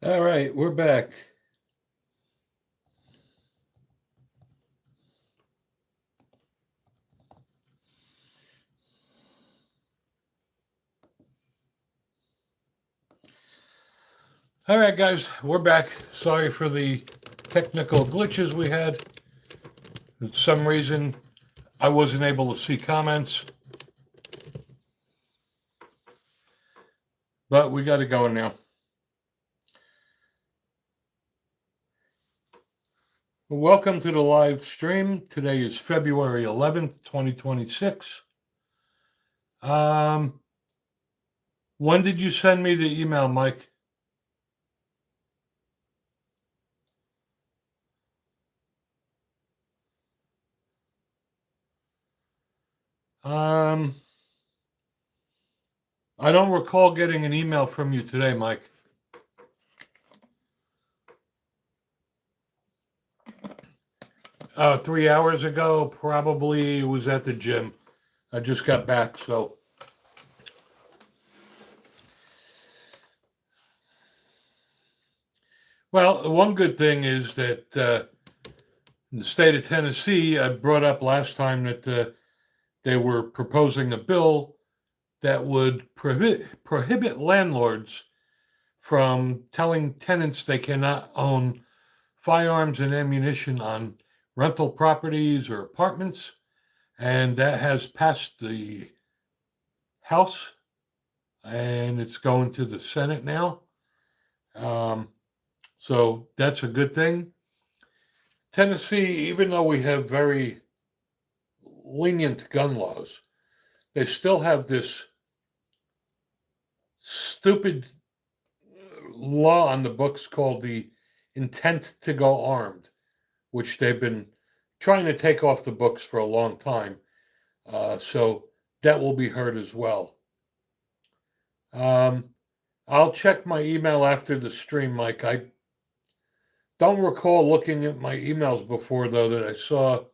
All right, we're back. All right, guys, we're back. Sorry for the technical glitches we had. For some reason, I wasn't able to see comments, but we got it going now. Welcome to the live stream. Today is February 11th, 2026. Um, when did you send me the email, Mike? Um, I don't recall getting an email from you today, Mike. 3 hours ago, probably was at the gym. I just got back, so. Well, one good thing is that in the state of Tennessee, I brought up last time that they were proposing a bill that would prohibit landlords from telling tenants they cannot own firearms and ammunition on rental properties or apartments. And that has passed the House and it's going to the Senate now. Um, so that's a good thing. Tennessee, even though we have very lenient gun laws, they still have this stupid law on the books called the intent to go armed, which they've been trying to take off the books for a long time. So that will be heard as well. Um, I'll check my email after the stream, Mike. I don't recall looking at my emails before, though, that I saw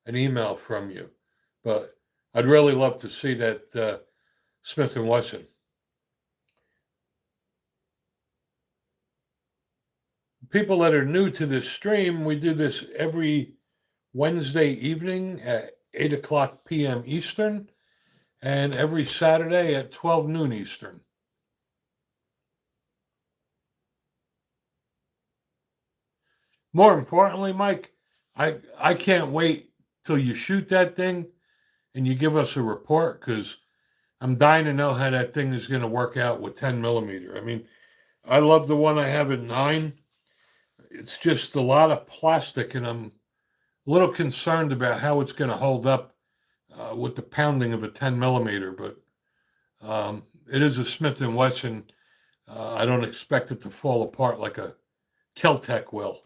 an email from you. But I'd really love to see that Smith and Wesson. People that are new to this stream, we do this every Wednesday evening at 8 o'clock p.m. Eastern and every Saturday at 12 noon Eastern. More importantly, Mike, I can't wait till you shoot that thing and you give us a report because I'm dying to know how that thing is going to work out with 10 millimeter. I mean, I love the one I have at 9. It's just a lot of plastic, and I'm a little concerned about how it's going to hold up with the pounding of a 10 millimeter. But it is a Smith and Wesson. I don't expect it to fall apart like a Keltec will.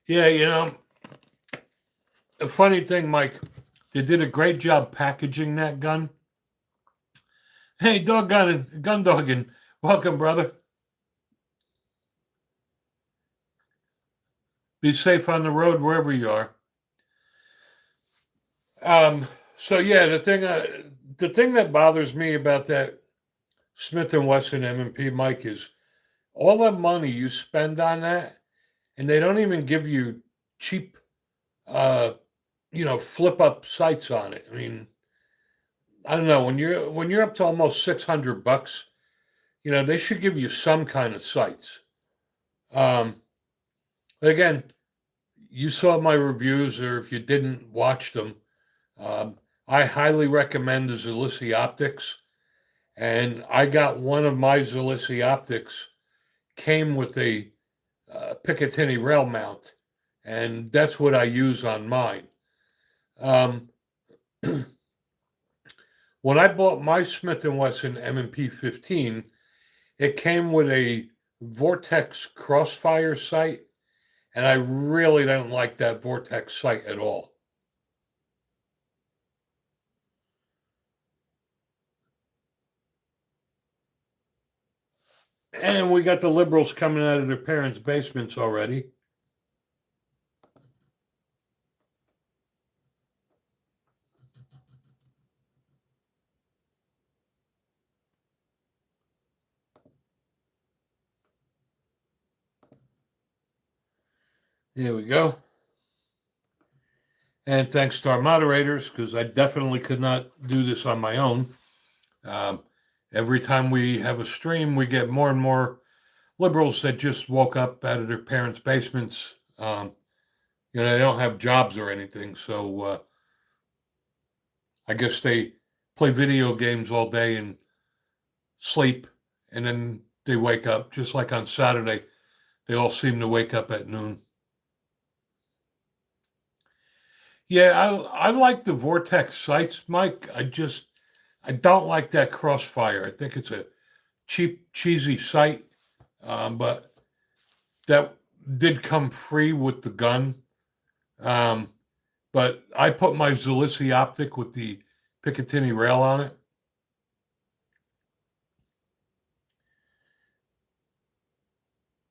Yeah, the funny thing, Mike, they did a great job packaging that gun. Hey, doggone gun dogging. Welcome, brother. Be safe on the road wherever you are. So yeah, the thing that bothers me about that Smith and Wesson M&P, Mike, is all the money you spend on that, and they don't even give you cheap, uh, flip up sights on it. I mean, I don't know when you're up to almost $600, they should give you some kind of sights. Um, again, you saw my reviews, or if you didn't watch them, I highly recommend the Zalissi Optics. And I got one of my Zalissi Optics came with a Picatinny rail mount, and that's what I use on mine. Um, when I bought my Smith and Wesson M&P 15, it came with a Vortex Crossfire sight, and I really don't like that Vortex sight at all. And we got the liberals coming out of their parents' basements already. Here we go. And thanks to our moderators, because I definitely could not do this on my own. Every time we have a stream, we get more and more liberals that just woke up out of their parents' basements. They don't have jobs or anything, so I guess they play video games all day and sleep, and then they wake up, just like on Saturday. They all seem to wake up at noon. Yeah, I like the Vortex sights, Mike. I don't like that Crossfire. I think it's a cheap, cheesy sight, but that did come free with the gun. But I put my Zalissi optic with the Picatinny rail on it.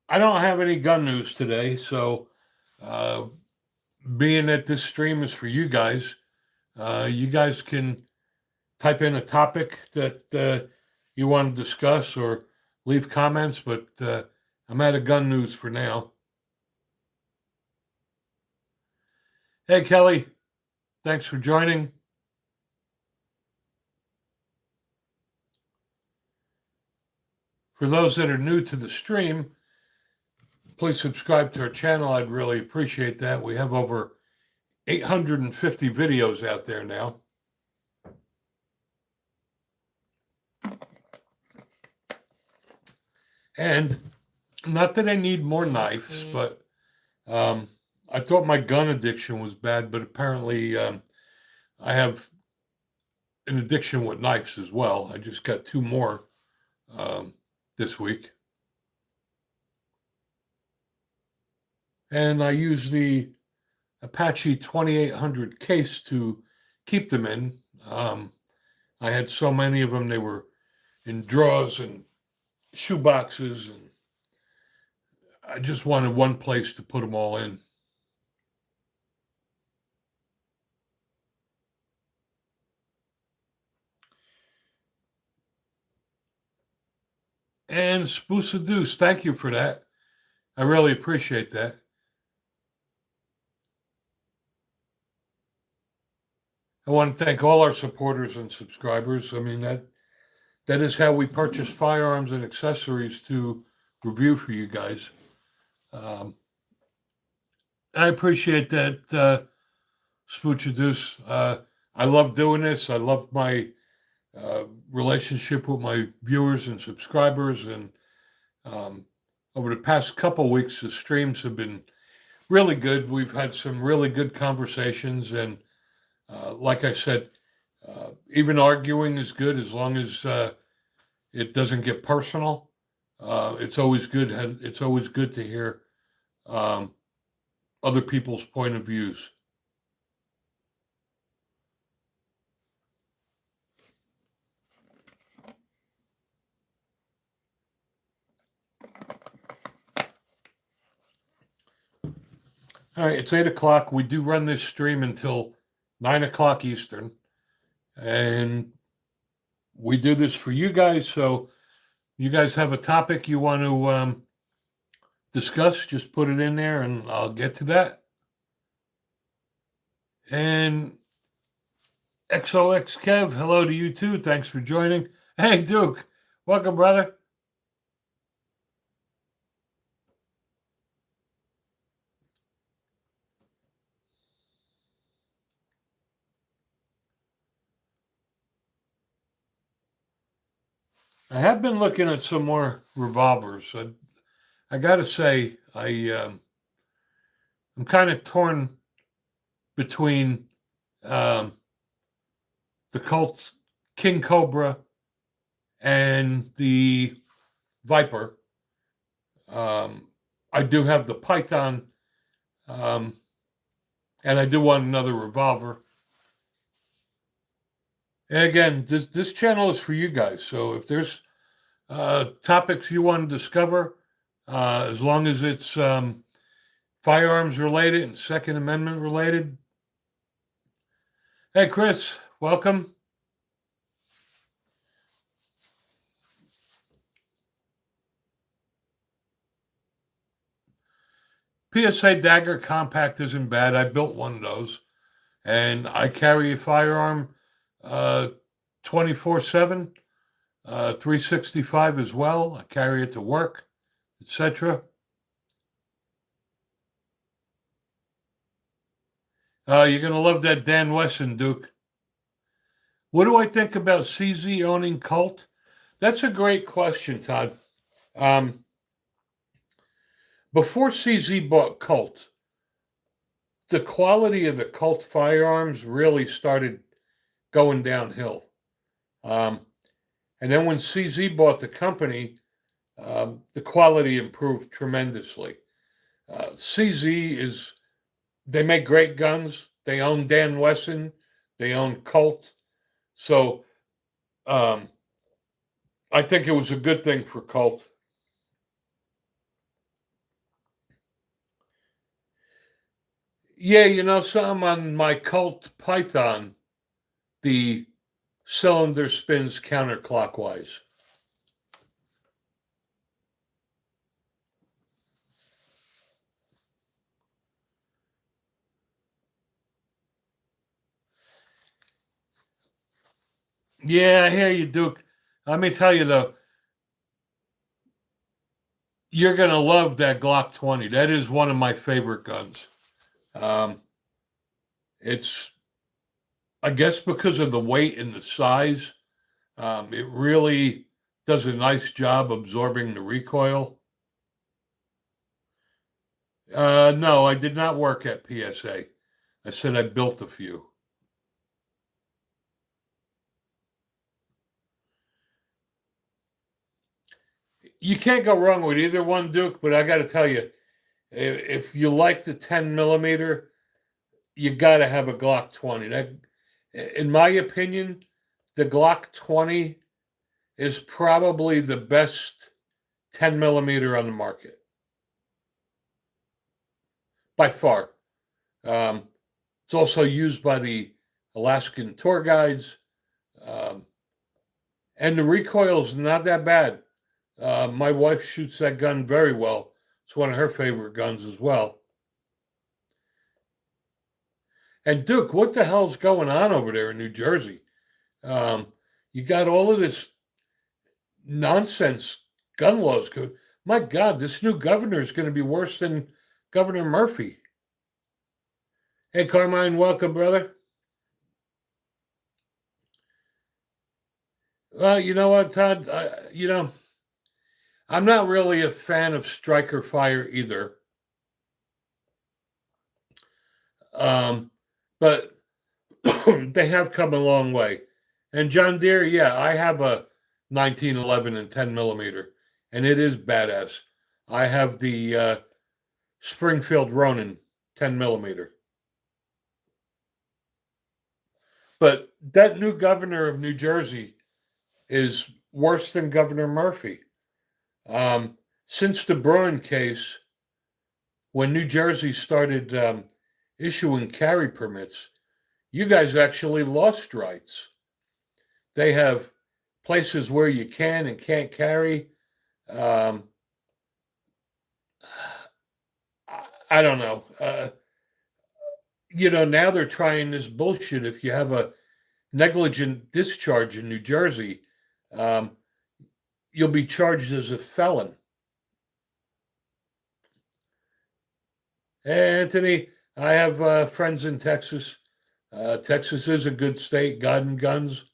I don't have any gun news today, so being that this stream is for you guys can type in a topic that you want to discuss or leave comments, but I'm out of gun news for now. Hey, Kelly, thanks for joining. For those that are new to the stream, please subscribe to our channel. I'd really appreciate that. We have over 850 videos out there now. And not that I need more knives, but I thought my gun addiction was bad, but apparently I have an addiction with knives as well. I just got 2 more this week. And I use the Apache 2800 case to keep them in. I had so many of them, they were in drawers and shoe boxes, and I just wanted one place to put them all in. And Spoosa Deuce, thank you for that. I really appreciate that. I want to thank all our supporters and subscribers. I mean, that is how we purchase firearms and accessories to review for you guys. I appreciate that, Spoocha Deuce. I love doing this. I love my relationship with my viewers and subscribers. And over the past couple weeks, the streams have been really good. We've had some really good conversations. And like I said, even arguing is good as long as it doesn't get personal. It's always good. It's always good to hear other people's point of views. All right, it's 8 o'clock. We do run this stream until 9 o'clock Eastern, and we do this for you guys. So, you guys have a topic you want to discuss? Just put it in there, and I'll get to that. And XOX Kev, hello to you too. Thanks for joining. Hey, Duke, welcome, brother. I have been looking at some more revolvers. I got to say, I'm kind of torn between the Colt King Cobra and the Viper. I do have the Python, and I do want another revolver. And again, this channel is for you guys. So if there's topics you want to discover, as long as it's firearms related and Second Amendment related. Hey, Chris, welcome. PSA Dagger Compact isn't bad. I built one of those, and I carry a firearm 24/7, 365 as well. I carry it to work, etc. You're going to love that Dan Wesson, Duke. What do I think about CZ owning Colt? That's a great question, Todd. Um, Before CZ bought Colt, the quality of the Colt firearms really started going downhill. Um, and then when CZ bought the company, the quality improved tremendously. CZ is, they make great guns. They own Dan Wesson. They own Colt. So um, I think it was a good thing for Colt. Yeah, something on my Colt Python, the cylinder spins counterclockwise. Yeah, I hear you, Duke. Let me tell you though, you're gonna love that Glock 20. That is one of my favorite guns. Um, it's, I guess, because of the weight and the size. It really does a nice job absorbing the recoil. No, I did not work at PSA. I said I built a few. You can't go wrong with either one, Duke, but I got to tell you, if you like the 10 millimeter, you got to have a Glock 20. That, in my opinion, the Glock 20 is probably the best 10 millimeter on the market by far. Um, it's also used by the Alaskan tour guides, um, and the recoil is not that bad. My wife shoots that gun very well. It's one of her favorite guns as well. And Duke, what the hell's going on over there in New Jersey? Um, you got all of this nonsense gun laws. My God, this new governor is going to be worse than Governor Murphy. Hey, Carmine, welcome, brother. You know what, Todd? I'm not really a fan of striker fire either. Um, but they have come a long way. And John Deere, yeah, I have a 1911 and 10 millimeter, and it is badass. I have the Springfield Ronin 10 millimeter. But that new governor of New Jersey is worse than Governor Murphy. Since the Bruin case, when New Jersey started issuing carry permits, you guys actually lost rights. They have places where you can and can't carry. Um, I don't know. Now they're trying this bullshit. If you have a negligent discharge in New Jersey, um, you'll be charged as a felon. Anthony, I have friends in Texas. Texas is a good state, God and guns.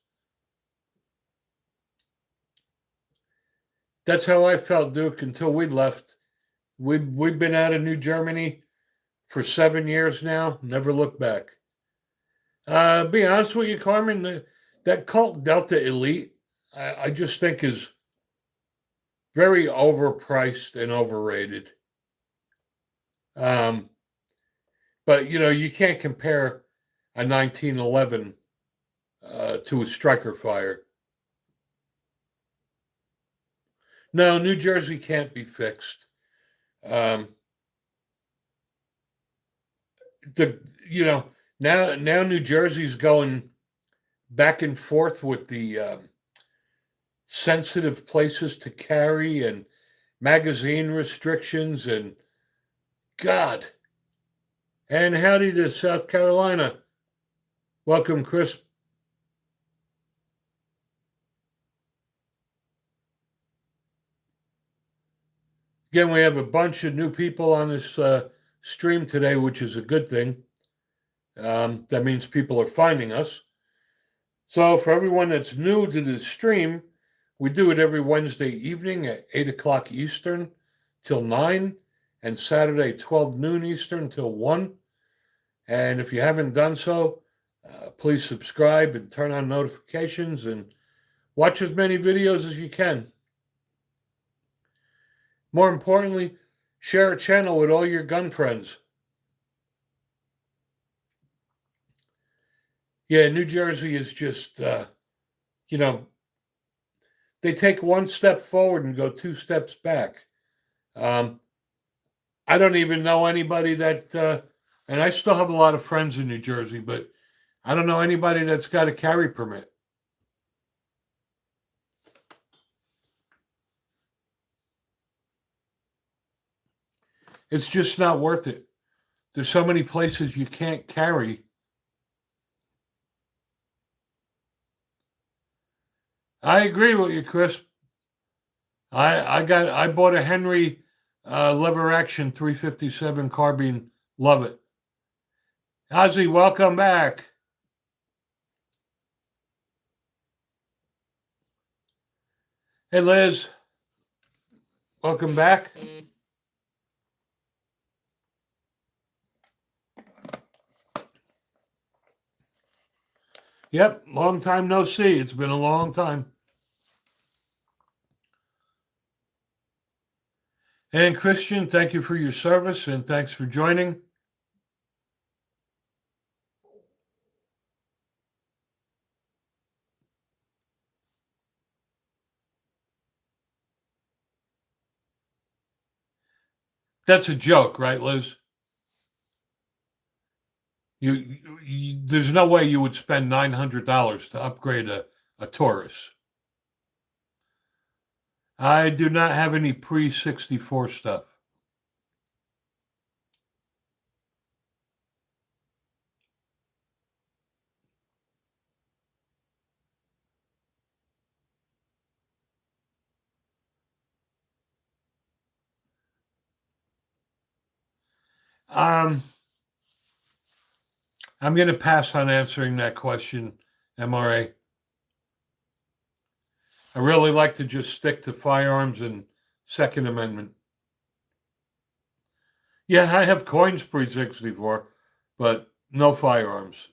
That's how I felt, Duke, until we left. We've been out of New Germany for 7 years now. Never looked back. Be honest with you, Carmen, that Cult Delta Elite, I just think is very overpriced and overrated. Um, but you can't compare a 1911 to a striker fire. No, New Jersey can't be fixed. Um, the now New Jersey's going back and forth with the sensitive places to carry and magazine restrictions, and God. And howdy to South Carolina. Welcome, Chris. Again, we have a bunch of new people on this stream today, which is a good thing. That means people are finding us. So, for everyone that's new to the stream, we do it every Wednesday evening at 8 o'clock Eastern till 9, and Saturday 12 noon Eastern till 1. And if you haven't done so, please subscribe and turn on notifications and watch as many videos as you can. More importantly, share a channel with all your gun friends. Yeah, New Jersey is just, they take one step forward and go two steps back. I don't even know anybody that, and I still have a lot of friends in New Jersey, but I don't know anybody that's got a carry permit. It's just not worth it. There's so many places you can't carry. I agree with you, Chris. I bought a Henry lever action 357 carbine. Love it. Ozzy, welcome back. Hey, Liz. Welcome back. Yep, long time no see. It's been a long time. And Christian, thank you for your service and thanks for joining. That's a joke, right, Liz? There's no way you would spend $900 to upgrade a Taurus. I do not have any pre-64 stuff. I'm going to pass on answering that question, MRA. I really like to just stick to firearms and Second Amendment. Yeah, I have coins pre-64, but no firearms.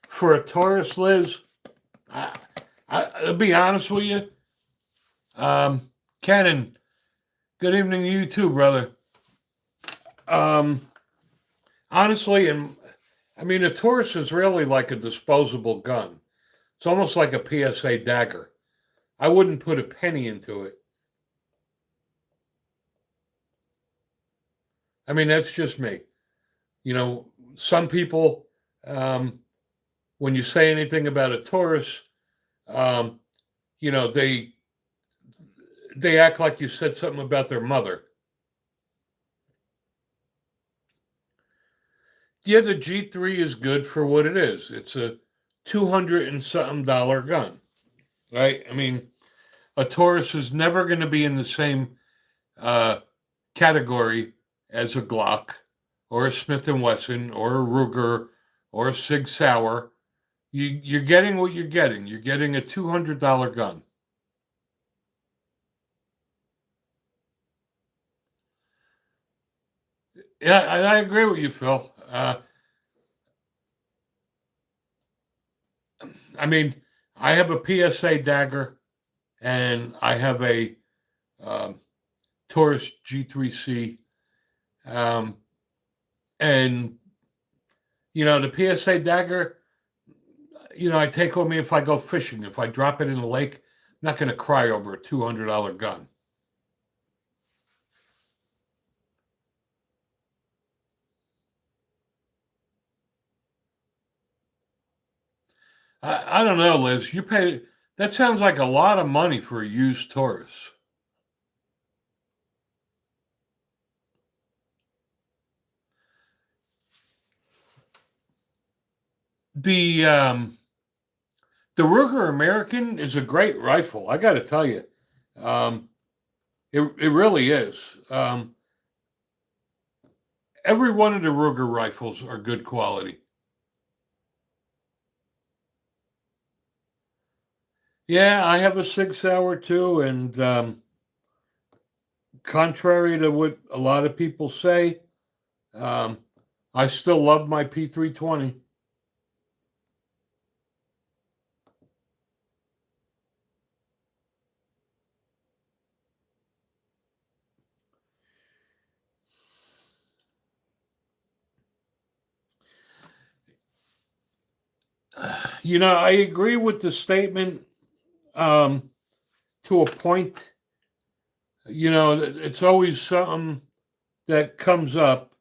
For a Taurus, Liz, I'll be honest with you. Cannon, good evening to you too, brother. Honestly, a Taurus is really like a disposable gun. It's almost like a PSA dagger. I wouldn't put a penny into it. I mean, that's just me. Some people, when you say anything about a Taurus, um, they act like you said something about their mother. Yeah, the G3 is good for what it is. It's a $200 and something gun, right? I mean, a Taurus is never going to be in the same category as a Glock or a Smith and Wesson or a Ruger or a Sig Sauer. You're getting what you're getting. You're getting a $200 gun. Yeah, I agree with you, Phil. I have a PSA dagger and I have a Taurus G3C. And, the PSA dagger, I take with me if I go fishing. If I drop it in the lake, not going to cry over a $200 gun. I don't know, Liz. You pay, that sounds like a lot of money for a used Taurus. The the Ruger American is a great rifle. I got to tell you, um, it really is. Every one of the Ruger rifles are good quality. Yeah, I have a 6 hour too, and contrary to what a lot of people say, um, I still love my P320. You know, I agree with the statement um, to a point. You know, it's always something that comes up.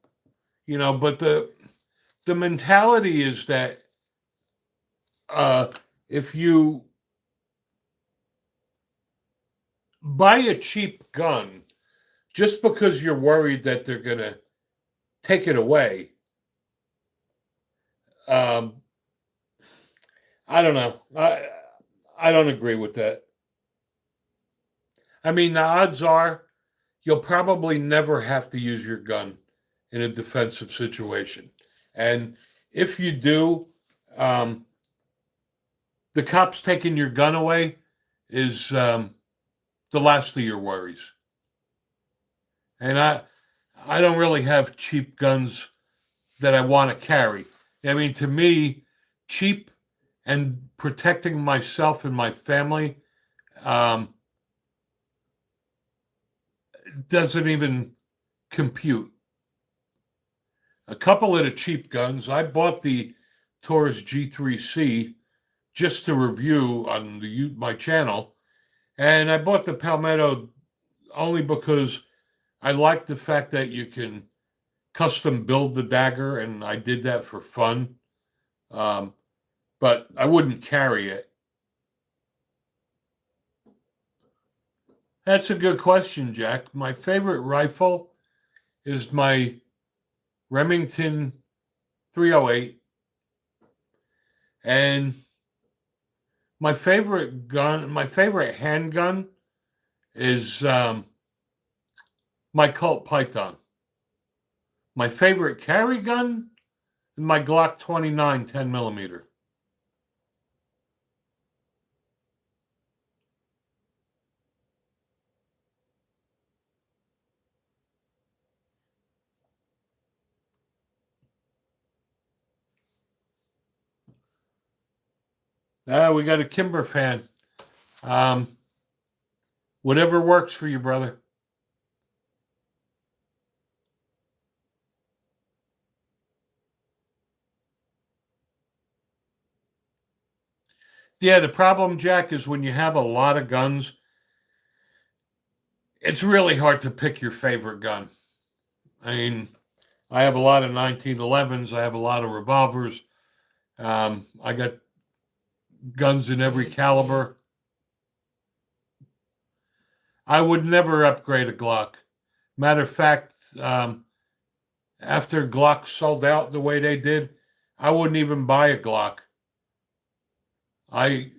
You know, but the mentality is that uh, if you buy a cheap gun just because you're worried that they're gonna take it away, um, I don't know. I don't agree with that. I mean, the odds are you'll probably never have to use your gun in a defensive situation. And if you do, um, the cops taking your gun away is the last of your worries. And I don't really have cheap guns that I want to carry. I mean, to me, cheap and protecting myself and my family um, doesn't even compute. A couple of the cheap guns, I bought the Taurus G3C just to review on my channel, and I bought the Palmetto only because I like the fact that you can custom build the dagger, and I did that for fun. Um, but I wouldn't carry it. That's a good question, Jack. My favorite rifle is my Remington 308, and my favorite handgun is my Colt Python. My favorite carry gun is my Glock 29 10 millimeter. We got a Kimber fan. Um, whatever works for you, brother. Yeah, the problem, Jack, is when you have a lot of guns, it's really hard to pick your favorite gun. I mean, I have a lot of 1911s. I have a lot of revolvers. I got guns in every caliber. I would never upgrade a Glock. Matter of fact, after Glock sold out the way they did, I wouldn't even buy a Glock. I,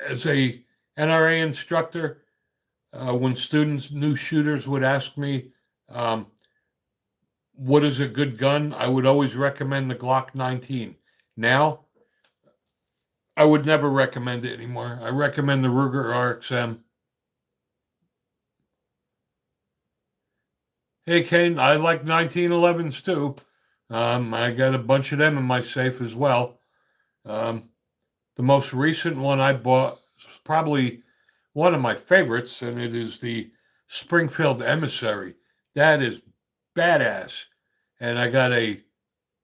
as a NRA instructor, when students, new shooters, would ask me, um, "What is a good gun?" I would always recommend the Glock 19. Now, I would never recommend it anymore. I recommend the Ruger RXM. Hey, Kane, I like 1911s too. I got a bunch of them in my safe as well. Um, the most recent one I bought is probably one of my favorites, and it is the Springfield Emissary. That is badass, and I got a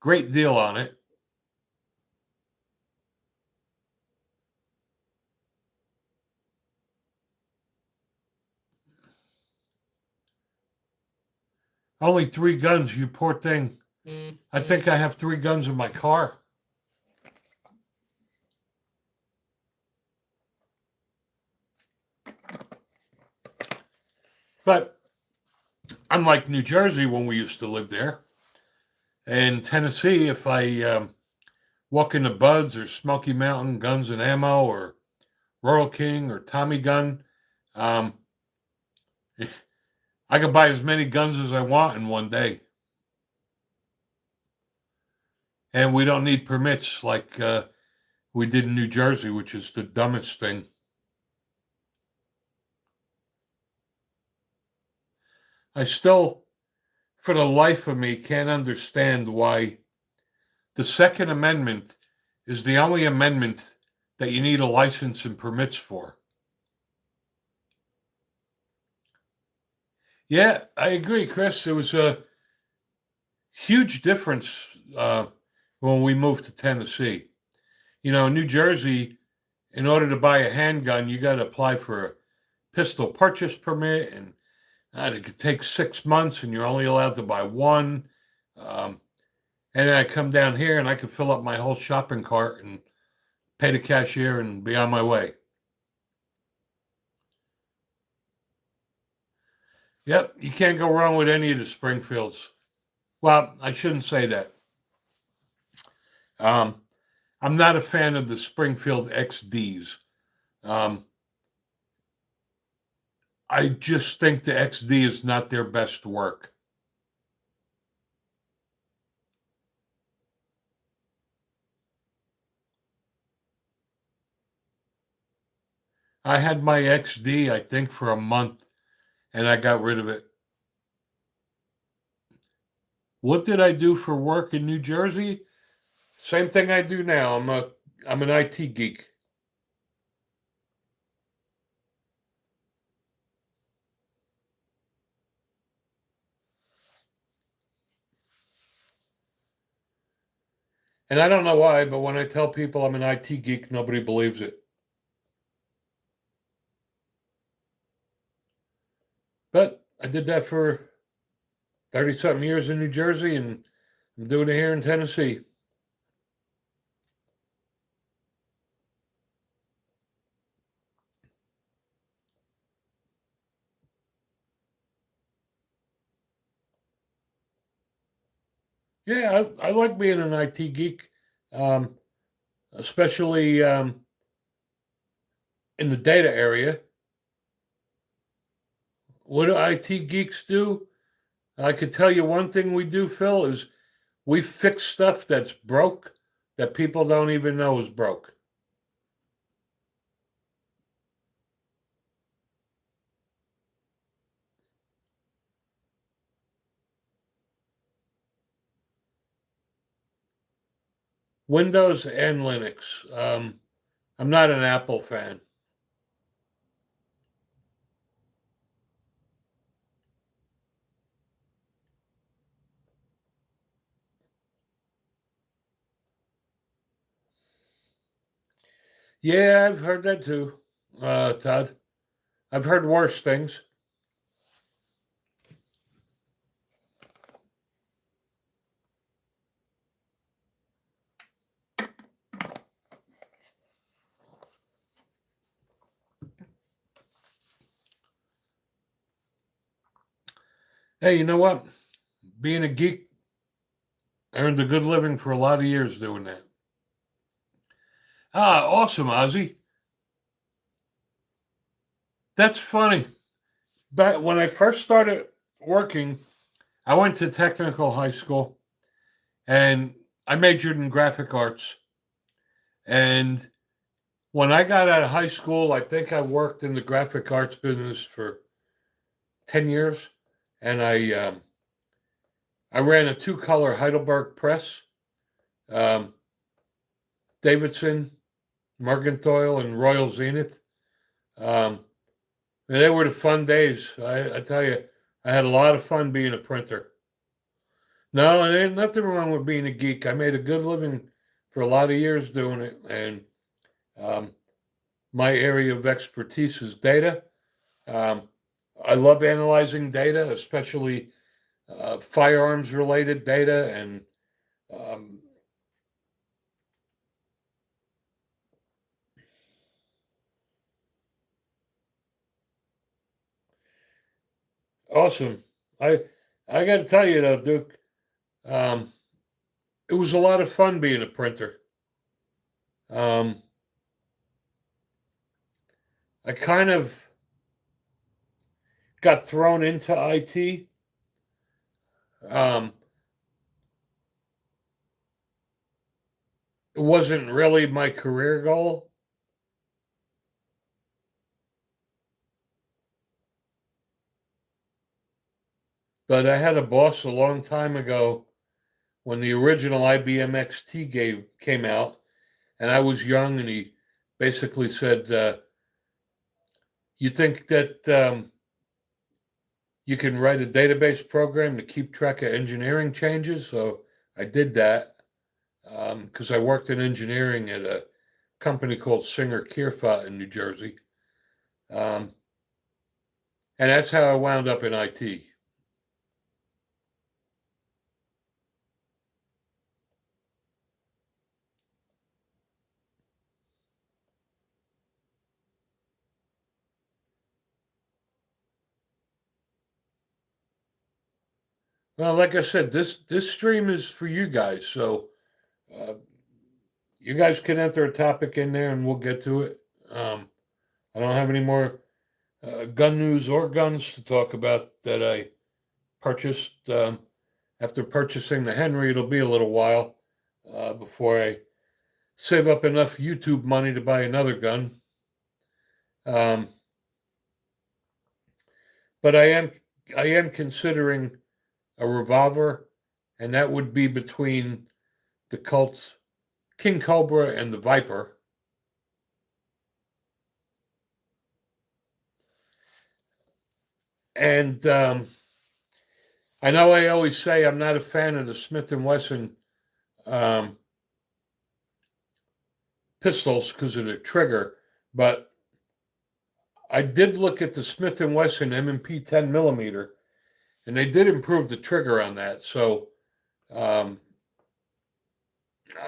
great deal on it. Only 3 guns, you poor thing. I think I have 3 guns in my car. But unlike New Jersey when we used to live there, in Tennessee, if I walk into Bud's or Smoky Mountain Guns and Ammo or Royal King or Tommy Gun, um, I can buy as many guns as I want in one day. And we don't need permits like we did in New Jersey, which is the dumbest thing. I still, for the life of me, can't understand why the Second Amendment is the only amendment that you need a license and permits for. Yeah, I agree, Chris. There was a huge difference when we moved to Tennessee. You know, in New Jersey, in order to buy a handgun, you got to apply for a pistol purchase permit, and it could take 6 months, and you're only allowed to buy one. Um, and then I come down here, and I could fill up my whole shopping cart and pay the cashier and be on my way. Yep, you can't go wrong with any of the Springfields. Well, I shouldn't say that. Um, I'm not a fan of the Springfield XDs. Um, I just think the XD is not their best work. I had my XD, I think, for a month, and I got rid of it. What did I do for work in New Jersey? Same thing I do now. I'm an IT geek. And I don't know why, but when I tell people I'm an IT geek, nobody believes it. But I did that for 30 something years in New Jersey, and I'm doing it here in Tennessee. Yeah, I like being an IT geek, um, especially in the data area. What do IT geeks do? I could tell you one thing we do, Phil, is we fix stuff that's broke that people don't even know is broke. Windows and Linux. I'm not an Apple fan. Yeah, I've heard that too, Todd. I've heard worse things. Hey, you know what? Being a geek, I earned a good living for a lot of years doing that. Ah, awesome, Ozzy. That's funny. But when I first started working, I went to technical high school and I majored in graphic arts. And when I got out of high school, I think I worked in the graphic arts business for 10 years. And I ran a 2-color Heidelberg press, um, Davidson, Mercantile, and Royal Zenith. Um, and they were the fun days. I tell you, I had a lot of fun being a printer. No, there ain't nothing wrong with being a geek. I made a good living for a lot of years doing it. And um, my area of expertise is data. Um, I love analyzing data, especially firearms related data, and um, awesome. I I got to tell you though, Duke, um, it was a lot of fun being a printer. Um, I kind of got thrown into IT. Um, it wasn't really my career goal, but I had a boss a long time ago when the original IBM XT came out, and I was young, and he basically said, "You think that you can write a database program to keep track of engineering changes?" So I did that because I worked in engineering at a company called Singer Kierfat in New Jersey, um, and that's how I wound up in IT. Well, like I said, this stream is for you guys, so uh, you guys can enter a topic in there, and we'll get to it. I don't have any more gun news or guns to talk about that I purchased. After purchasing the Henry, it'll be a little while before I save up enough YouTube money to buy another gun. Um, but I am considering a revolver, and that would be between the Colt King Cobra and the Viper. And I know I always say I'm not a fan of the Smith and Wesson um, pistols because of the trigger, but I did look at the Smith and Wesson M&P 10 millimeter, and they did improve the trigger on that. So um,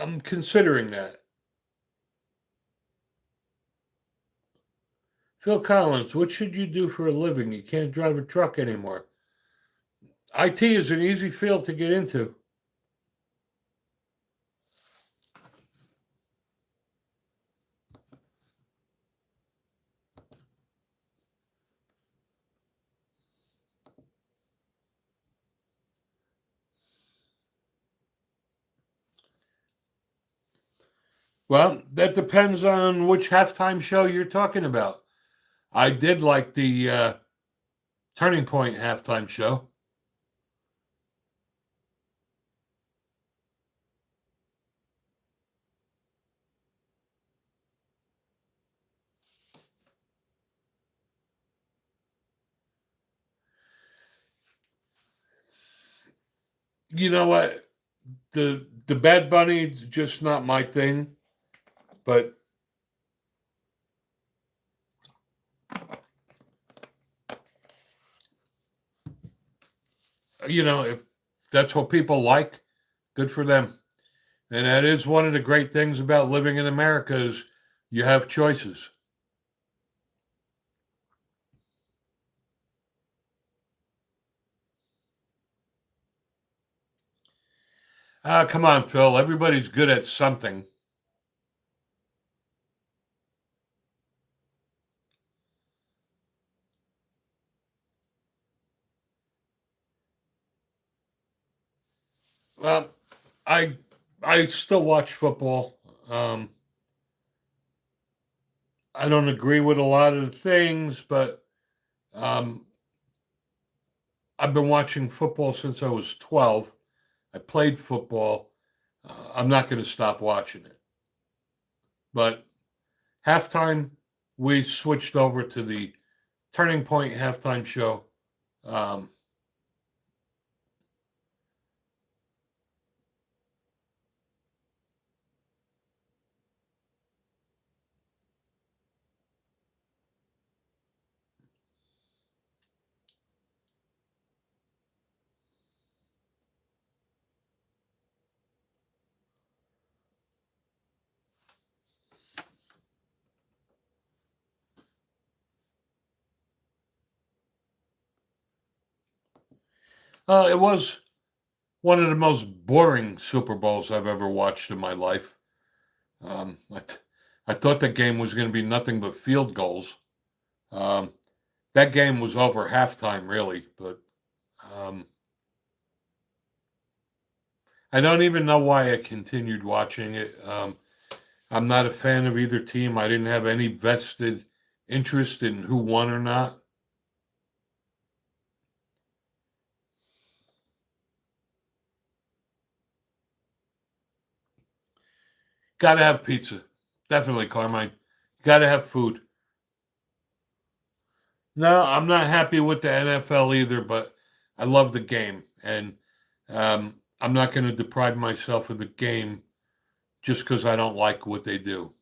I'm considering that. Phil Collins, what should you do for a living? You can't drive a truck anymore. IT is an easy field to get into. Well, that depends on which halftime show you're talking about. I did like the Turning Point halftime show. You know what? The Bad Bunny's just not my thing. But if that's what people like, good for them. And that is one of the great things about living in America is you have choices. Ah, come on, Phil. Everybody's good at something. Well, I I still watch football. Um, I don't agree with a lot of the things, but um, I've been watching football since I was 12. I played football. I'm not going to stop watching it. But halftime, we switched over to the Turning Point halftime show. Um, It was one of the most boring Super Bowls I've ever watched in my life. Um, I, th- I thought the game was going to be nothing but field goals. Um, that game was over halftime, really, but um, I don't even know why I continued watching it. I'm not a fan of either team. I didn't have any vested interest in who won or not. Got to have pizza. Definitely, Carmine. Got to have food. No, I'm not happy with the NFL either, but I love the game. And I'm not going to deprive myself of the game just because I don't like what they do.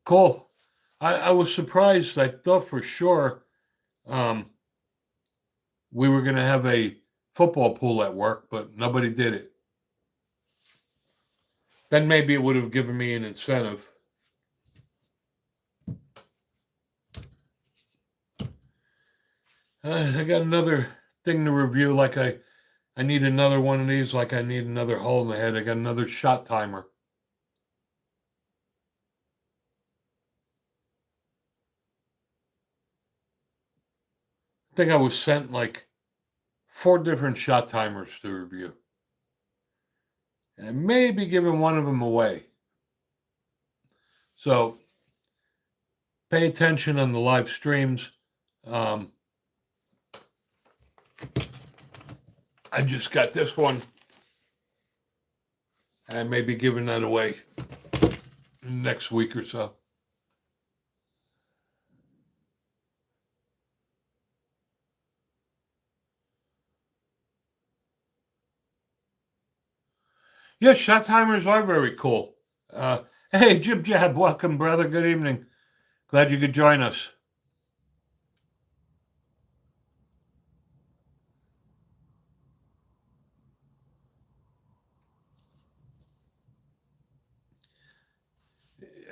Cool. I was surprised. I thought for sure um, we were going to have a football pool at work, but nobody did it. Then maybe it would have given me an incentive. I got another thing to review. Like I need another one of these. Like I need another hole in the head. I got another shot timer. I think I was sent like four different shot timers to review, and I may be giving one of them away. So pay attention on the live streams. Um, I just got this one, and I may be giving that away next week or so. Yeah, shot timers are very cool. Hey, Jib Jab, welcome, brother. Good evening. Glad you could join us.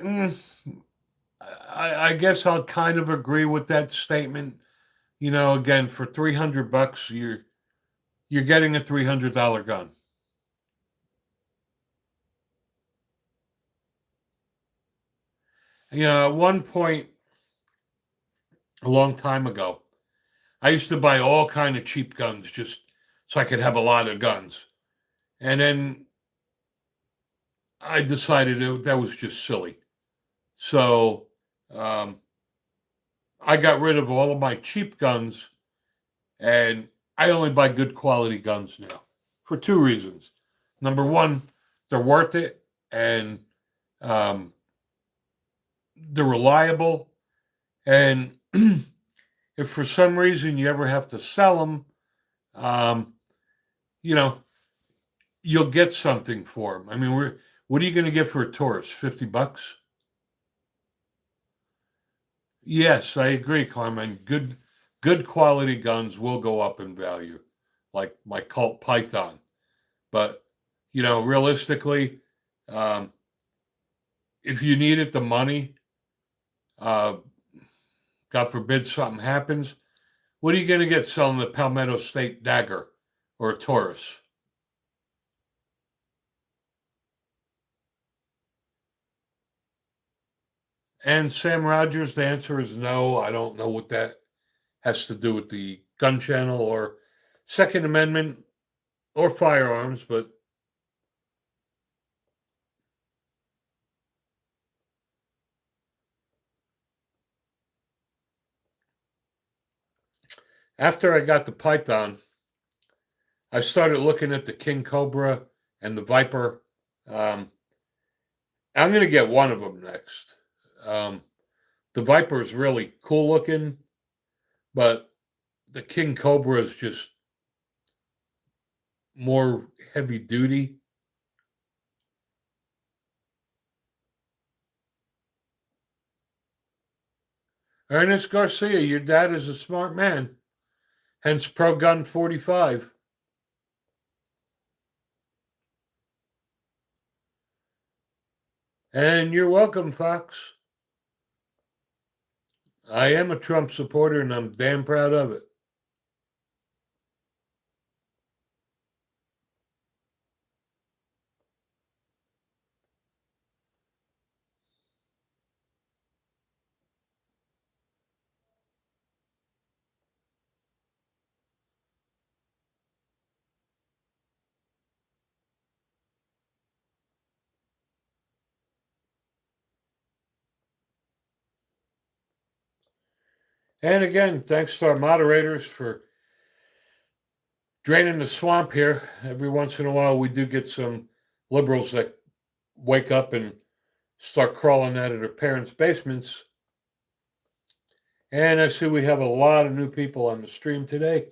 Mm, I guess I'll kind of agree with that statement. You know, again, for $300, you're getting a $300 gun. You know, at one point a long time ago, I used to buy all kind of cheap guns just so I could have a lot of guns. And then I decided that was just silly. So um, I got rid of all of my cheap guns and I only buy good quality guns now for two reasons. Number one, they're worth it and um, they're reliable. And if for some reason you ever have to sell them, um, you know, you'll get something for them. I mean, what are you going to get for a tourist? $50? Yes, I agree, Carmen. Good quality guns will go up in value, like my Colt Python. But realistically, um, if you needed the money, uh, God forbid something happens, what are you going to get selling the Palmetto State Dagger or a Taurus? And Sam Rogers, the answer is no. I don't know what that has to do with the gun channel or Second Amendment or firearms, but after I got the Python, I started looking at the King Cobra and the Viper. Um, I'm going to get one of them next. Um, the Viper is really cool looking, but the King Cobra is just more heavy duty. Ernest Garcia, your dad is a smart man, hence Pro Gun 45. And you're welcome, Fox. I am a Trump supporter and I'm damn proud of it. And again, thanks to our moderators for draining the swamp here. Every once in a while, we do get some liberals that wake up and start crawling out of their parents' basements. And I see we have a lot of new people on the stream today,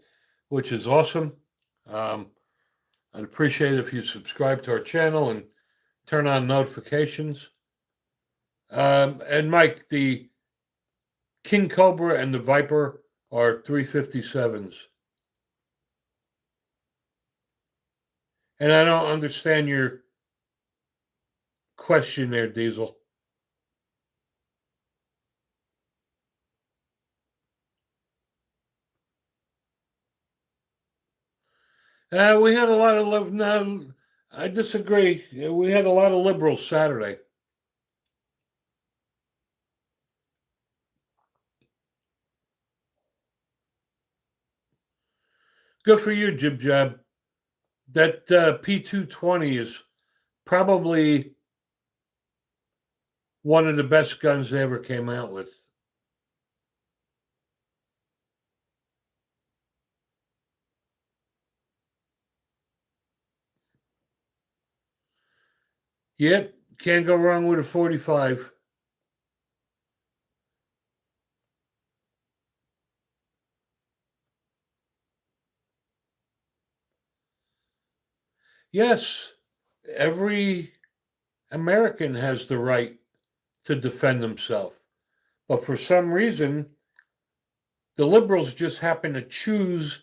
which is awesome. I'd appreciate it if you subscribe to our channel and turn on notifications. And Mike, the King Cobra and the Viper are 357s. And I don't understand your question there, Diesel. We had a lot of no, I disagree. We had a lot of liberals Saturday. Good for you, Jib Jab. That P220 is probably one of the best guns they ever came out with. Yep, can't go wrong with a 45. Yes, every American has the right to defend himself. But for some reason, the liberals just happen to choose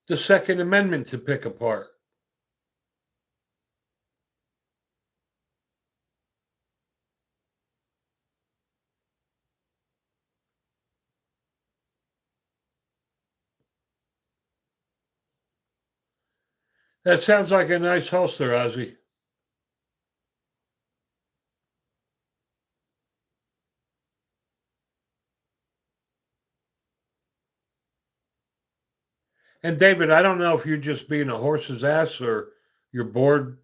the Second Amendment to pick apart. That sounds like a nice holster, Ozzy. And David, I don't know if you're just being a horse's ass or you're bored.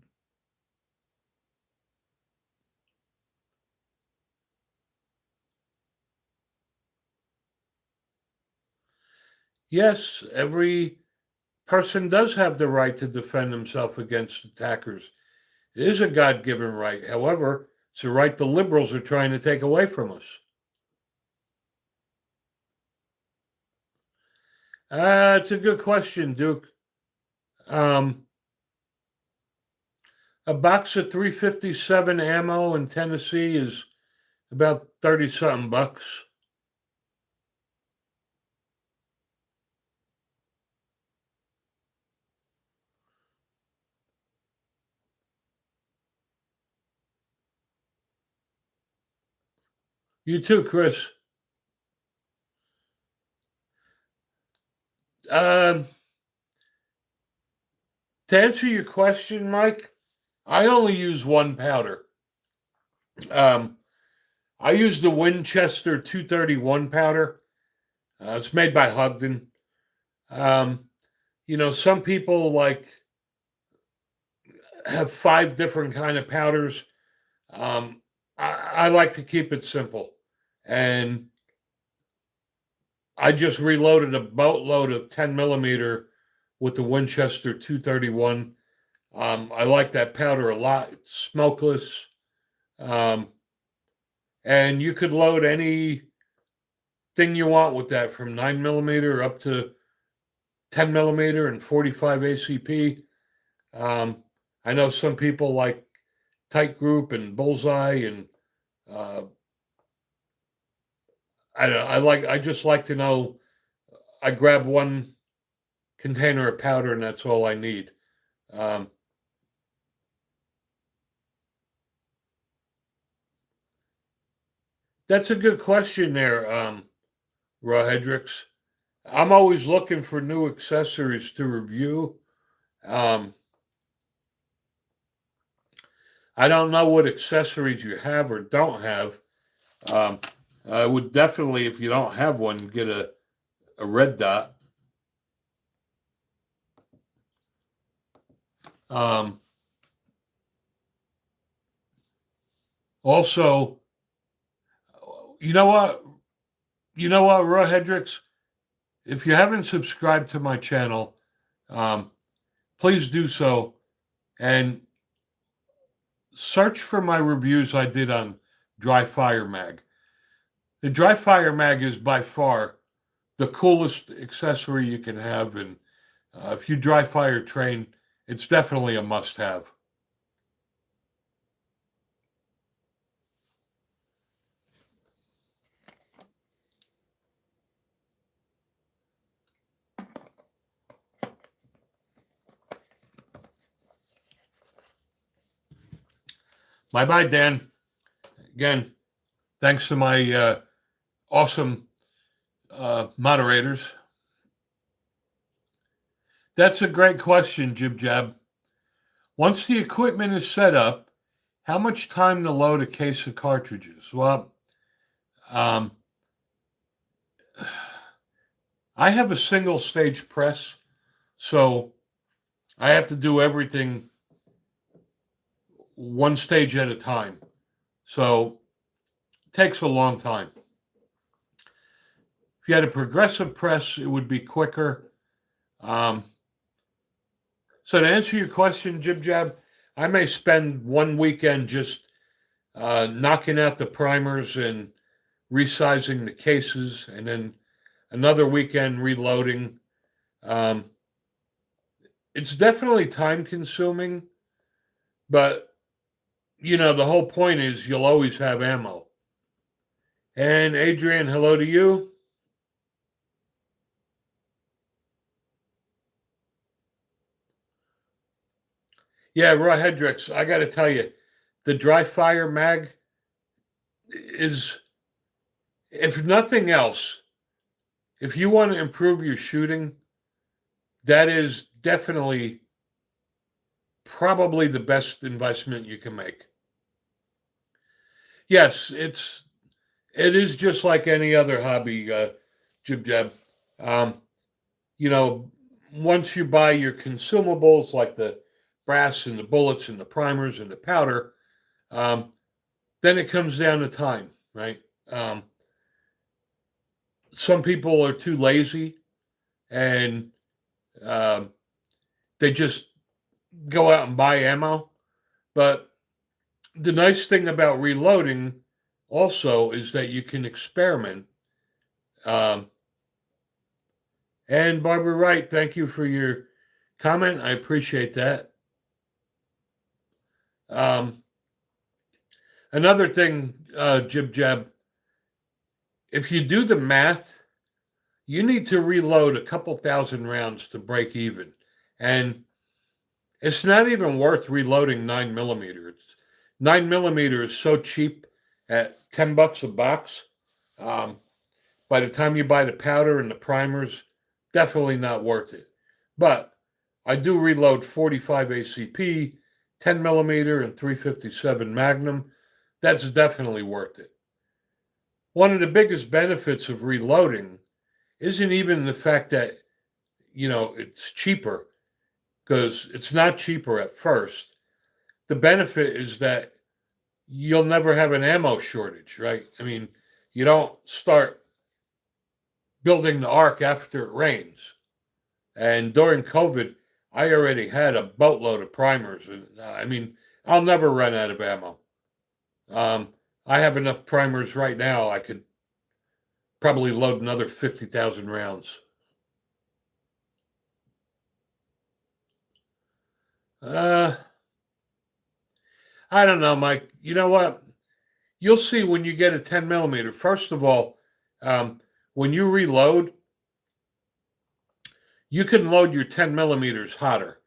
Yes, every person does have the right to defend himself against attackers. It is a God given right. However, it's a right the liberals are trying to take away from us. It's a good question, Duke. A box of 357 ammo in Tennessee is about 30 something bucks. You too, Chris. To answer your question, Mike, I only use one powder. Um, I use the Winchester 231 powder. It's made by Hugden. Um, some people like have 5 different kind of powders. I like to keep it simple, and I just reloaded a boatload of 10 millimeter with the Winchester 231. I like that powder a lot. It's smokeless. Um, and you could load anything you want with that from 9 millimeter up to 10 millimeter and 45 ACP. Um, I know some people like Tight Group and Bullseye, and uh, I just like to know. I grab one container of powder and that's all I need. Um, That's a good question there, Raw Hendricks. I'm always looking for new accessories to review. Um, I don't know what accessories you have or don't have. Um, I would definitely, if you don't have one, get a red dot. Um, Also, you know what? You know what, Raw Hendricks? If you haven't subscribed to my channel, um, please do so and search for my reviews I did on Dry Fire Mag. The Dry Fire Mag is by far the coolest accessory you can have, and if you dry fire train, it's definitely a must-have. Bye-bye, Dan. Again, thanks to my awesome moderators. That's a great question, Jib Jab. Once the equipment is set up, how much time to load a case of cartridges? Well, um, I have a single stage press, so I have to do everything one stage at a time. So it takes a long time. If you had a progressive press, it would be quicker. So to answer your question, Jib Jab, I may spend one weekend just knocking out the primers and resizing the cases, and then another weekend reloading. Um, it's definitely time consuming, but the whole point is you'll always have ammo. And Adrian, hello to you. Yeah, Raw Hendricks, I got to tell you, the dry fire mag is, if nothing else, if you want to improve your shooting, that is definitely probably the best investment you can make. Yes, it is just like any other hobby, Jib Jab. Um, you know, once you buy your consumables like the brass and the bullets and the primers and the powder, um, then it comes down to time, right? Um, some people are too lazy and um, they just go out and buy ammo. But the nice thing about reloading also is that you can experiment. Um, and Barbara Wright, thank you for your comment. I appreciate that. Um, Another thing, Jib Jab, if you do the math, you need to reload a couple thousand rounds to break even. And it's not even worth reloading 9mm. 9mm is so cheap at $10 a box. Um, by the time you buy the powder and the primers, definitely not worth it. But I do reload 45 ACP, 10mm, and 357 Magnum. That's definitely worth it. One of the biggest benefits of reloading isn't even the fact that, it's cheaper, because it's not cheaper at first. The benefit is that you'll never have an ammo shortage, right? I mean, you don't start building the ark after it rains. And during COVID, I already had a boatload of primers. And I mean, I'll never run out of ammo. Um, I have enough primers right now. I could probably load another 50,000 rounds. Uh, I don't know, Mike. You know what? You'll see when you get a 10mm. First of all, when you reload, you can load your 10mm hotter.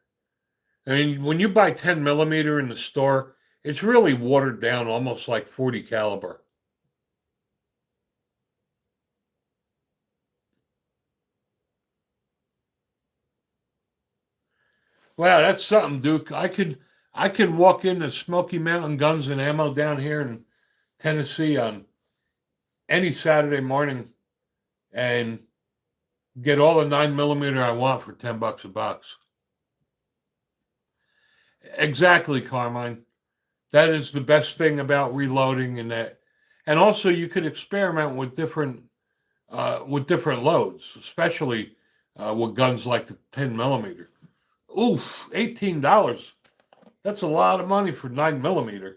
I mean, when you buy 10mm in the store, it's really watered down, almost like 40 caliber. Wow, that's something, Duke. I can walk into Smoky Mountain Guns and Ammo down here in Tennessee on any Saturday morning and get all the 9mm I want for $10 a box. Exactly, Carmine. That is the best thing about reloading, and that, and also you could experiment with different loads, especially with guns like the 10mm. Oof, $18. That's a lot of money for 9mm.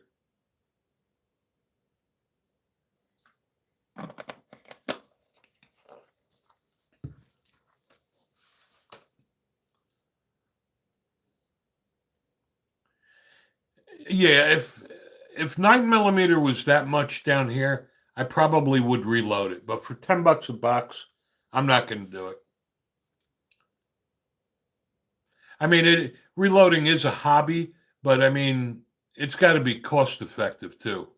Yeah, if 9mm was that much down here, I probably would reload it. But for $10 a box, I'm not going to do it. I mean, reloading is a hobby, but I mean, it's got to be cost effective too.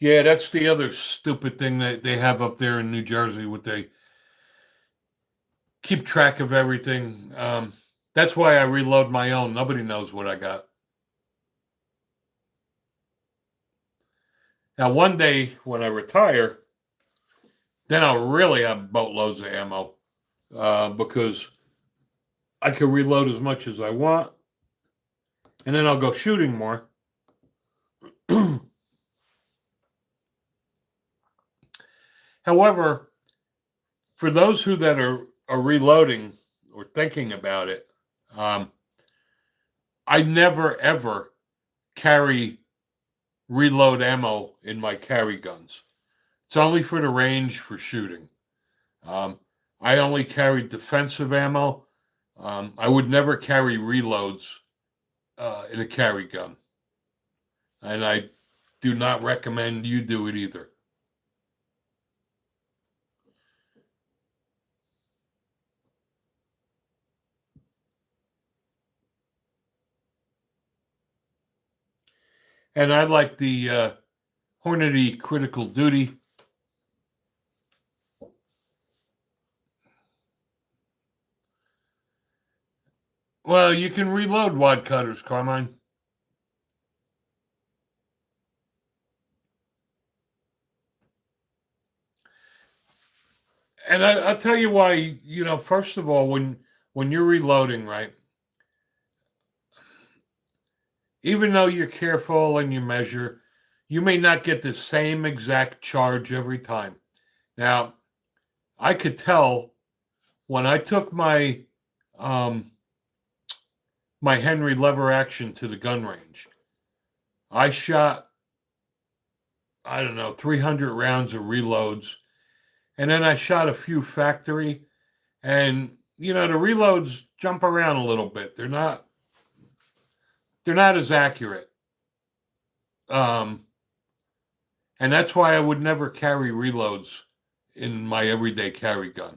Yeah, that's the other stupid thing that they have up there in New Jersey. What they keep track of everything. That's why I reload my own. Nobody knows what I got. Now, one day when I retire, then I'll really have boatloads of ammo because I can reload as much as I want, and then I'll go shooting more. However, for those who that are reloading or thinking about it, um, I never ever carry reload ammo in my carry guns. It's only for the range for shooting. Um, I only carry defensive ammo. I would never carry reloads in a carry gun, and I do not recommend you do it either. And I like the Hornady Critical Duty. Well, you can reload wad cutters, Carmine. And I'll tell you why. First of all, when you're reloading, right, even though you're careful and you measure, you may not get the same exact charge every time. Now, I could tell when I took um, my Henry lever action to the gun range. I shot, I don't know, 300 rounds of reloads, and then I shot a few factory, and the reloads jump around a little bit. They're not as accurate. Um, and that's why I would never carry reloads in my everyday carry gun.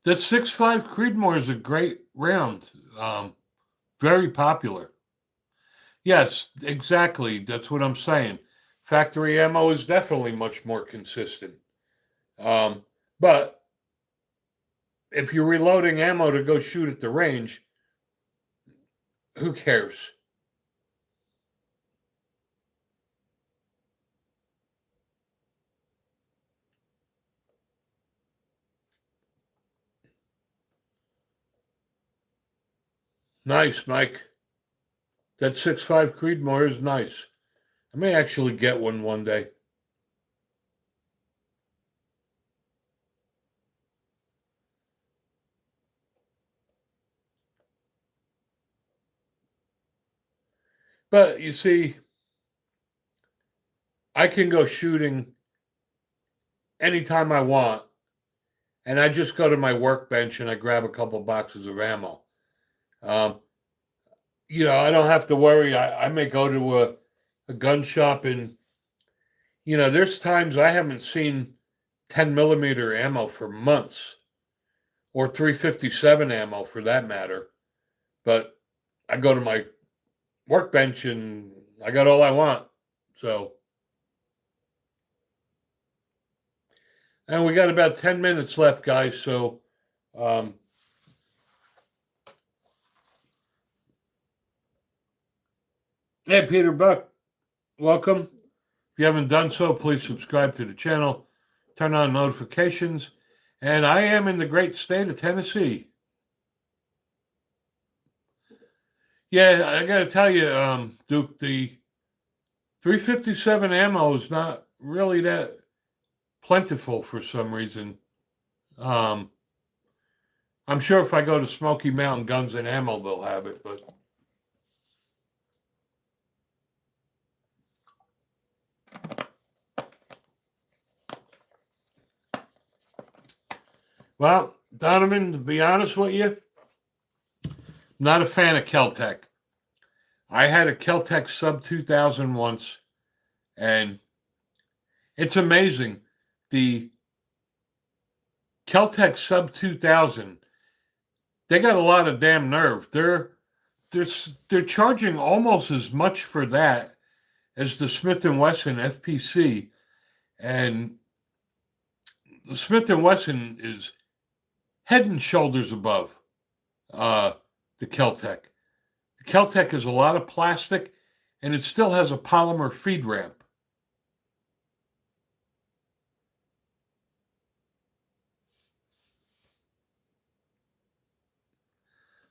That 6.5 Creedmoor is a great round. Very popular. Yes, exactly. That's what I'm saying. Factory ammo is definitely much more consistent. But if you're reloading ammo to go shoot at the range, who cares? Nice, Mike. That 6.5 Creedmoor is nice. I may actually get one day. But you see, I can go shooting anytime I want, and I just go to my workbench and I grab a couple boxes of ammo. Um, I don't have to worry. I may go to a gun shop, and there's times I haven't seen 10 millimeter ammo for months, or 357 ammo for that matter. But I go to my workbench and I got all I want. So, and we got about 10 minutes left, guys. So, um, hey, Peter Buck, welcome. If you haven't done so, please subscribe to the channel, turn on notifications. And I am in the great state of Tennessee. Yeah, I got to tell you, Duke, the 357 ammo is not really that plentiful for some reason. I'm sure if I go to Smoky Mountain Guns and Ammo, they'll have it, but well, Donovan, to be honest with you, not a fan of Keltec. I had a Keltec Sub 2000 once, and it's amazing. The Keltec Sub 2000, they got a lot of damn nerve. They're charging almost as much for that as the Smith & Wesson FPC, and the Smith & Wesson is head and shoulders above the Keltec. The Keltec is a lot of plastic, and it still has a polymer feed ramp.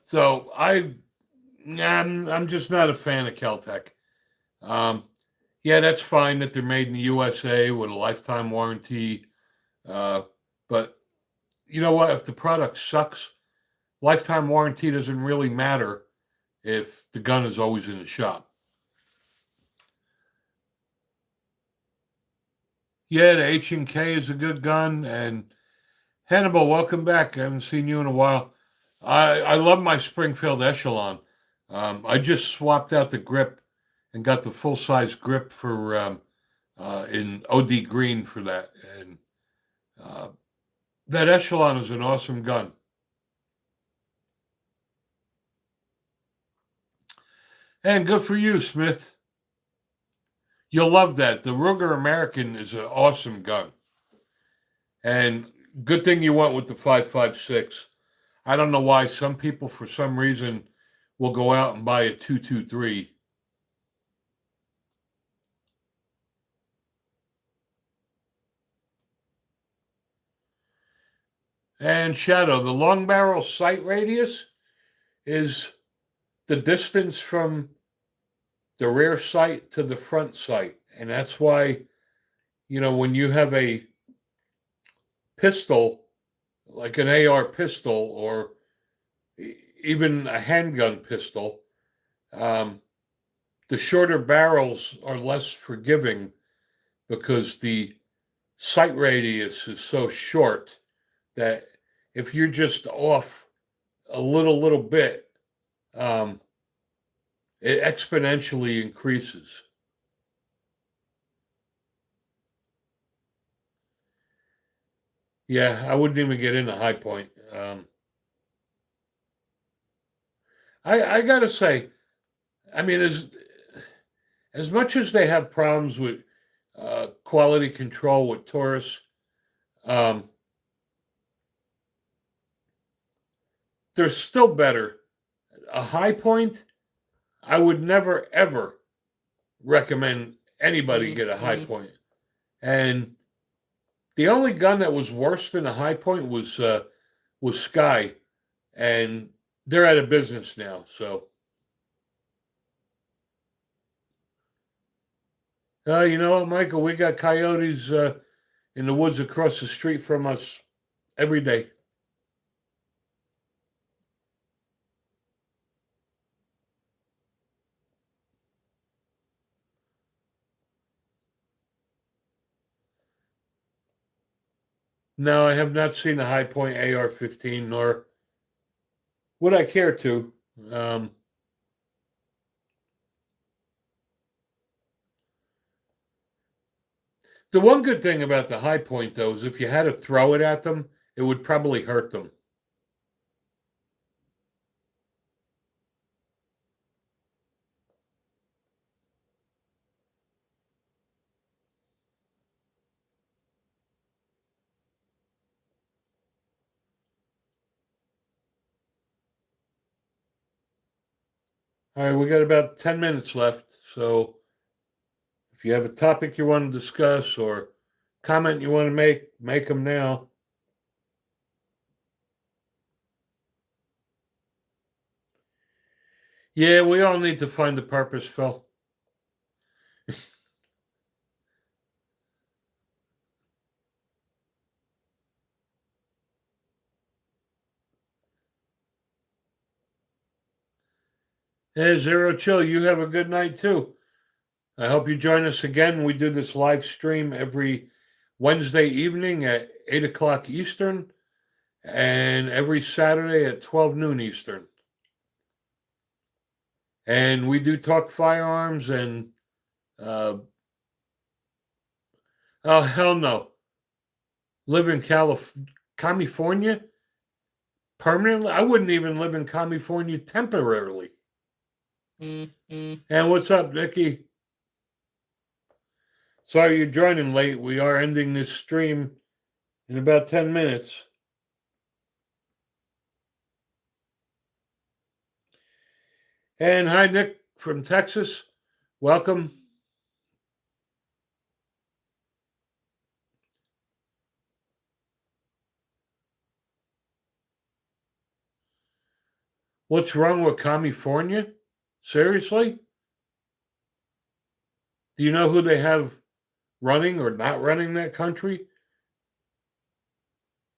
So I'm just not a fan of Keltec. Yeah, that's fine that they're made in the USA with a lifetime warranty. But you know what? If the product sucks, lifetime warranty doesn't really matter if the gun is always in the shop. Yeah, the H&K is a good gun. And Hannibal, welcome back. I haven't seen you in a while. I love my Springfield Echelon. I just swapped out the grip and got the full-size grip for in OD green for that. And that Echelon is an awesome gun. And good for you, Smith. You'll love that. The Ruger American is an awesome gun. And good thing you went with the 5.56. I don't know why some people, for some reason, will go out and buy a 223. And Shadow, the long barrel sight radius is the distance from the rear sight to the front sight. And that's why, when you have a pistol, like an AR pistol or even a handgun pistol, the shorter barrels are less forgiving because the sight radius is so short that if you're just off a little bit, it exponentially increases. Yeah, I wouldn't even get into high point. I gotta say, I mean, as much as they have problems with quality control with Taurus, um, they're still better. A high point, I would never ever recommend anybody get a high point. And the only gun that was worse than a high point was Sky, and they're out of business now. So, you know what, Michael? We got coyotes in the woods across the street from us every day. No, I have not seen a high point AR-15, nor would I care to. Um, The one good thing about the high point, though, is if you had to throw it at them, it would probably hurt them. All right, we got about 10 minutes left. So if you have a topic you want to discuss or comment you want to make them now. Yeah, we all need to find a purpose, Phil. Hey, Zero Chill, you have a good night too. I hope you join us again. We do this live stream every Wednesday evening at 8 o'clock Eastern and every Saturday at 12 noon Eastern. And we do talk firearms and, oh, hell no. Live in California permanently? I wouldn't even live in California temporarily. And what's up, Nikki? Sorry you're joining late. We are ending this stream in about 10 minutes. And hi, Nick from Texas. Welcome. What's wrong with California? Seriously? Do you know who they have running or not running that country?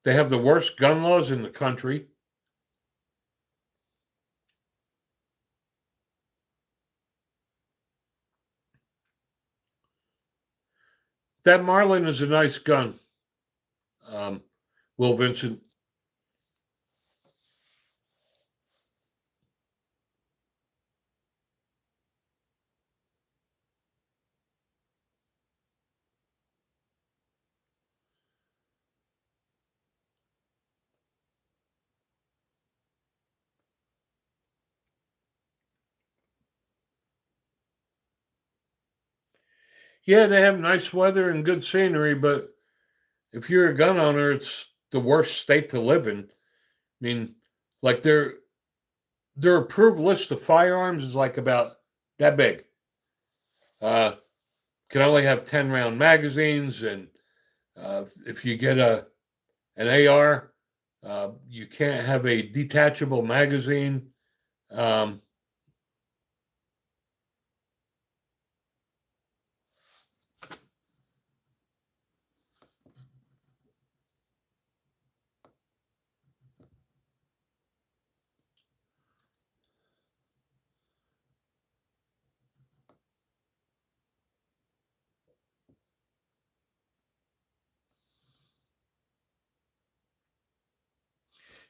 They have the worst gun laws in the country. That Marlin is a nice gun. Will Vincent. Yeah, they have nice weather and good scenery, but if you're a gun owner, it's the worst state to live in. I mean, like their approved list of firearms is like about that big. Uh, can only have 10-round magazines, and if you get an AR, you can't have a detachable magazine. Um,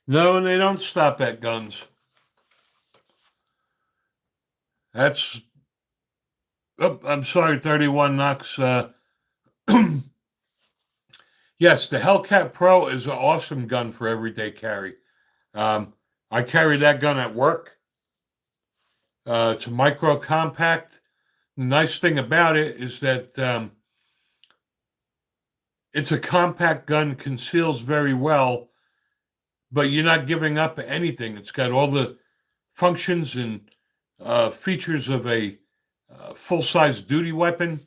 no, and they don't stop at guns. That's, oh, I'm sorry, 31 Knox. Yes, the Hellcat Pro is an awesome gun for everyday carry. Um, I carry that gun at work. It's a micro compact. The nice thing about it is that it's a compact gun, conceals very well, but you're not giving up anything. It's got all the functions and features of a full size duty weapon.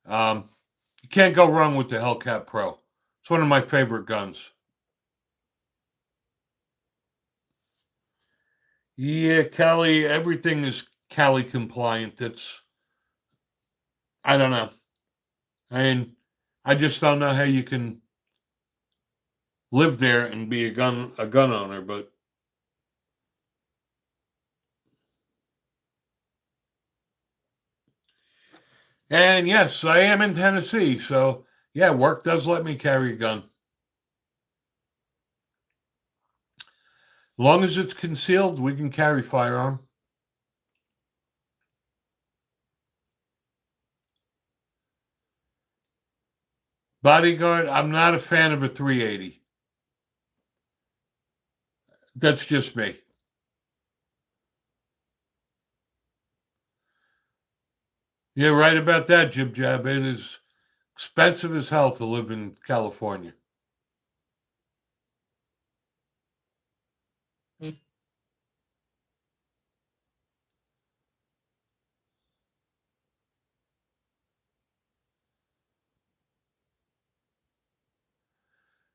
You can't go wrong with the Hellcat Pro. It's one of my favorite guns. Yeah, Cali, everything is Cali compliant. I don't know. I mean, I just don't know how you can live there and be a gun owner, but and yes, I am in Tennessee, so yeah, work does let me carry a gun. As long as it's concealed, we can carry firearm. Bodyguard, I'm not a fan of a 380. That's just me. You're right about that, Jib Jab. It is expensive as hell to live in California.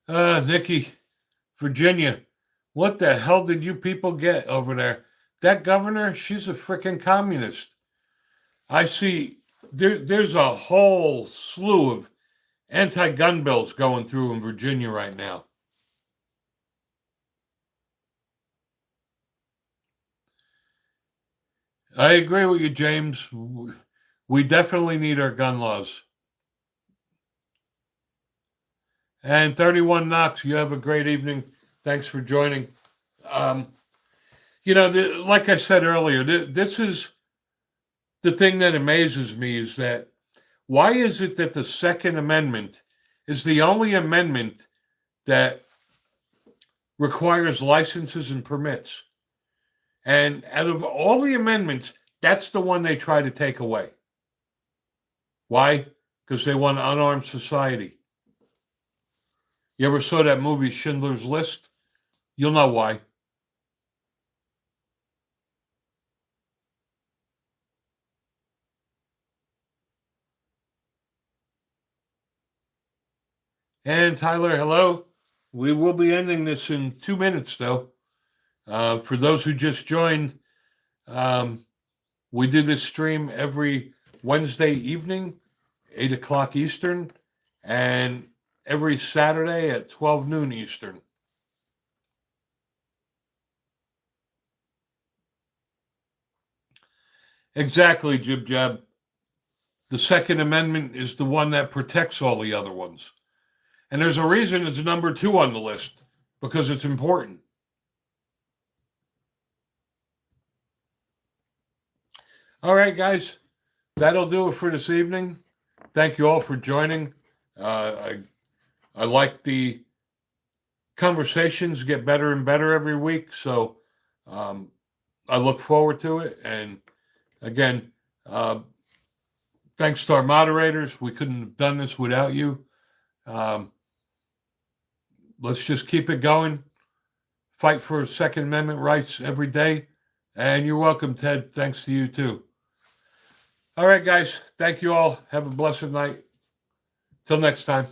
Nikki, Virginia, what the hell did you people get over there? That governor, she's a freaking communist. I see there's a whole slew of anti-gun bills going through in Virginia right now. I agree with you, James. We definitely need our gun laws. And 31 Knox, you have a great evening. Thanks for joining. Like I said earlier, this is the thing that amazes me is that why is it that the Second Amendment is the only amendment that requires licenses and permits? And out of all the amendments, that's the one they try to take away. Why? Because they want unarmed society. You ever saw that movie Schindler's List? You'll know why. And Tyler, hello. We will be ending this in 2 minutes, though. For those who just joined, we do this stream every Wednesday evening, 8 o'clock Eastern, and every Saturday at 12 noon Eastern. Exactly, Jib Jab. The Second Amendment is the one that protects all the other ones. And there's a reason it's number 2 on the list, because it's important. All right, guys, that'll do it for this evening. Thank you all for joining. I like the conversations get better and better every week, so I look forward to it. And again, thanks to our moderators. We couldn't have done this without you. Let's just keep it going. Fight for Second Amendment rights every day. And you're welcome, Ted. Thanks to you, too. All right, guys. Thank you all. Have a blessed night. Till next time.